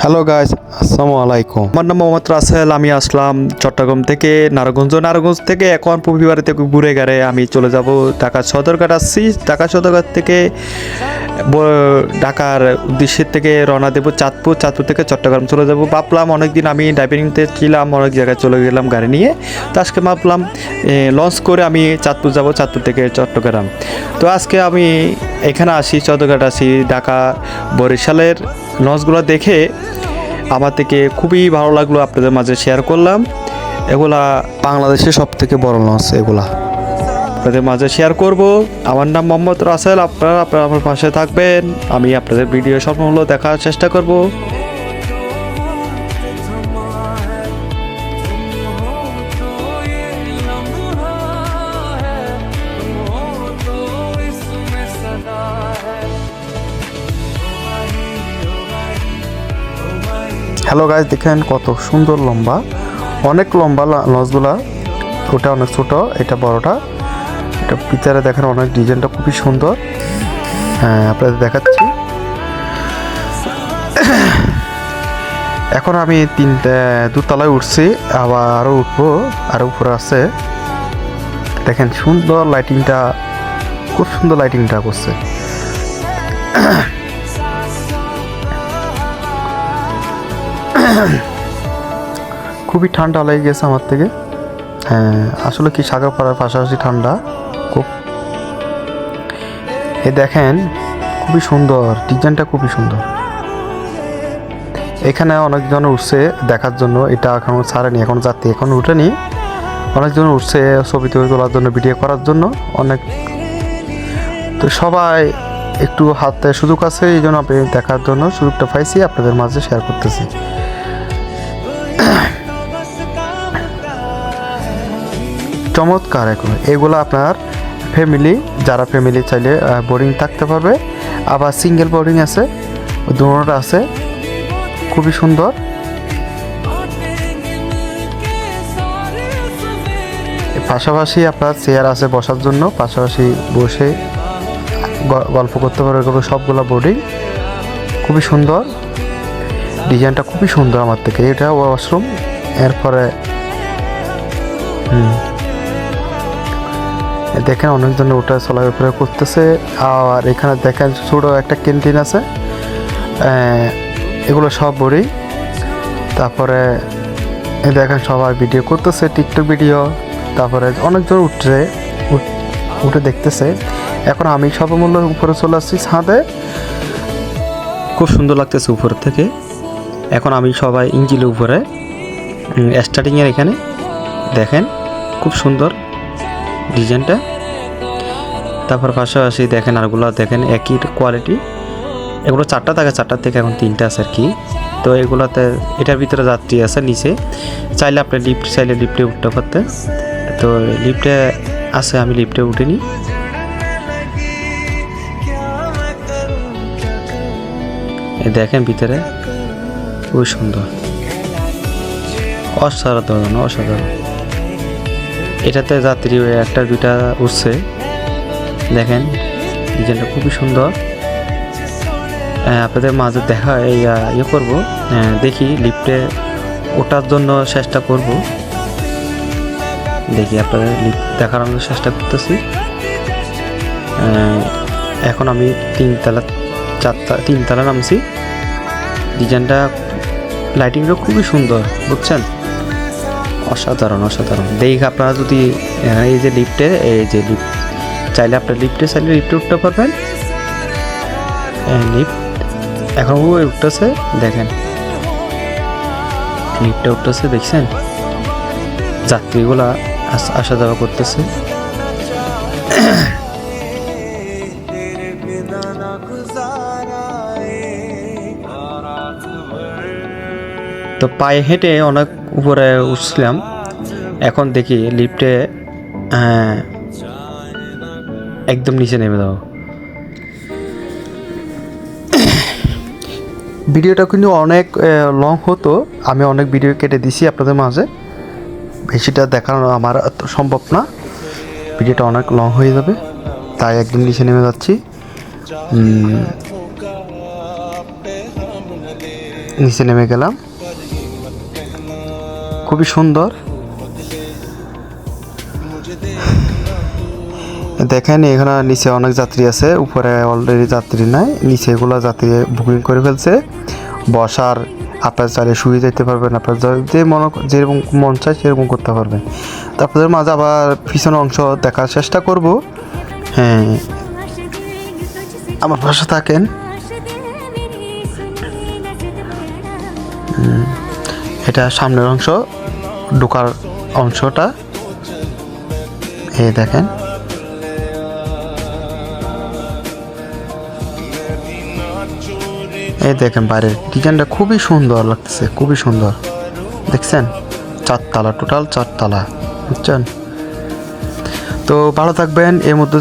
Hello guys, আসসালামু আলাইকুম। আমার নাম মোহাম্মদ রাসেল। আমি আসলাম চট্টগ্রাম থেকে নারায়ণগঞ্জ থেকে এখন পবিবাড়ি থেকে ঘুরে গেড়ে আমি চলে যাব ঢাকা সদরঘাট। আসছি ঢাকা সদরঘাট থেকে ঢাকার উদ্দেশ্যের থেকে রওনা দেবো চাঁদপুর থেকে চট্টগ্রাম চলে যাব। ভাবলাম অনেকদিন আমি ড্রাইভিংতে ছিলাম, অনেক জায়গায় চলে গেলাম গাড়ি নিয়ে, তো আজকে ভাবলাম লঞ্চ করে আমি চাঁদপুর যাব, চাঁদপুর থেকে চট্টগ্রাম। তো আজকে আমি এখানে আসি, সদরঘাট আসি, ঢাকা বরিশালের লঞ্চগুলো দেখে আমার থেকে খুবই ভালো লাগলো, আপনাদের মাঝে শেয়ার করলাম। এগুলা বাংলাদেশের সব থেকে বড় লঞ্চ, এগুলা আপনাদের মাঝে শেয়ার করব। আমার নাম মোহাম্মদ রাসেল। আপনারা আমার পাশে থাকবেন, আমি আপনাদের ভিডিও সম্পূর্ণ দেখার চেষ্টা করব। হ্যালো গাইস, দেখেন কত সুন্দর লম্বা, অনেক লম্বা লঞ্চগুলা। ওটা অনেক ছোট, এটা বড়টা। এটা ভিতরে দেখেন অনেক ডিজাইনটা খুবই সুন্দর। হ্যাঁ, আপনাদের দেখাচ্ছি। এখন আমি দুতলায় উঠছি, আবার আরও উঠবো, আরও উপরে আছে। দেখেন সুন্দর লাইটিংটা, খুব সুন্দর লাইটিংটা করছে। খুবই ঠান্ডা লেগে গেছে আমার থেকে। হ্যাঁ, আসলে কি সাগর পাড়ার পাশাপাশি ঠান্ডা খুব। এ দেখেন খুবই সুন্দর, ডিজাইনটা খুবই সুন্দর। এখানে অনেকজন উঠছে দেখার জন্য, এটা এখন ছাড়েনি, এখন যাত্রী এখন উঠেনি। অনেকজন উঠছে ছবি তোলার জন্য, ভিডিও করার জন্য অনেক। তো সবাই একটু হাতে সুযোগ আছে, এই জন্য আপনি দেখার জন্য সুযোগটা পাইছি, আপনাদের মাঝে শেয়ার করতেছি। চমৎকার। এখন এগুলো আপনার ফ্যামিলি, যারা ফ্যামিলি চাইলে বোর্ডিং থাকতে পারবে, আবার সিঙ্গেল বোর্ডিং আছে, দুটোটা আছে, খুবই সুন্দর। পাশাপাশি আপনার চেয়ার আছে বসার জন্য, পাশাপাশি বসে গল্প করতে পারবে। সবগুলো বোর্ডিং খুবই সুন্দর, ডিজাইনটা খুবই সুন্দর আমার থেকে। এটা ওয়াশরুম, এরপরে দেখেন অনেকজন ওটা চলাফেরা করতেছে। আর এখানে দেখেন ছোটো একটা ক্যান্টিন আছে, এগুলো সব বড়ি। তারপরে দেখেন সবাই ভিডিও করতেছে, টিকটক ভিডিও। তারপরে অনেকজন উঠে দেখতেছে। এখন আমি সর্বমূল্য উপরে চলে আসছি ছাদে, খুব সুন্দর লাগতেছে উপর থেকে। এখন আমি সবাই ইঞ্জিনের উপরে স্টার্টিংয়ের এখানে দেখেন খুব সুন্দর ডিজাইনটা। তারপর পাশাপাশি দেখেন আরগুলো দেখেন একই কোয়ালিটি। এগুলো 4টা থাকে, 4টার থেকে এখন 3টা আছে আর কি। তো এগুলোতে এটার ভিতরে যাত্রী আছে নিচে, চাইলে আপনি চাইলে লিফটে উঠতে পারতেন। তো লিফটে আছে, আমি লিফটে উঠিনি। দেখেন ভিতরে খুবই সুন্দর, অসাধারণ অসাধারণ। এটাতে যাত্রী একটা দুইটা উঠছে, দেখেন ডিজাইনটা খুবই সুন্দর। আপনাদের মাঝে দেখা ইয়ে করবো, দেখি লিফটে ওঠার জন্য চেষ্টা করব। দেখি আপনাদের লিফট দেখানোর চেষ্টা করতেছি। এখন আমি 3তলা নামছি। ডিজাইনটা লাইটিংটা খুবই সুন্দর, বুঝছেন, অসাধারণ অসাধারণ। দেখি আপনারা যদি এই যে লিফটে চাইলে আপনার লিফটে উঠতে পারবেন। লিফট এখন উঠতেছে, দেখেন লিফটে উঠতেছে, দেখছেন যাত্রীগুলা আসা যাওয়া করতেছে। তো পায়ে হেঁটে অনেক উপরে উঠছিলাম, এখন দেখি লিফটে একদম নিচে নেমে যাও। ভিডিওটা কিন্তু অনেক লং হতো, আমি অনেক ভিডিও কেটে দিছি আপনাদের মাঝে, বেশিটা দেখানো আমার সম্ভব না, ভিডিওটা অনেক লং হয়ে যাবে, তাই একদম নিচে নেমে যাচ্ছি। নিচে নেমে গেলাম, খুবই সুন্দর। দেখেন এখানে নিচে অনেক যাত্রী আছে, উপরে অলরেডি যাত্রী নাই, নিচে এগুলো যাত্রী বুকিং করে ফেলছে। বসার আপনার চাইলে শুয়ে যেতে পারবেন, আপনার যেরকম মন চায় সেরকম করতে পারবেন। তারপরে মাঝে আবার পিছনের অংশ দেখার চেষ্টা করব। হ্যাঁ, আমার পাশে থাকেন। এটা সামনের অংশ, ঢোকার অংশটা এই দেখেন। এই দেখেন বাইরের ডিজাইনটা খুবই সুন্দর লাগতেছে, খুবই সুন্দর। দেখছেন 4 তলা, টোটাল 4 তলা, বুঝছেন? তো ভালো থাকবেন। এর মধ্যে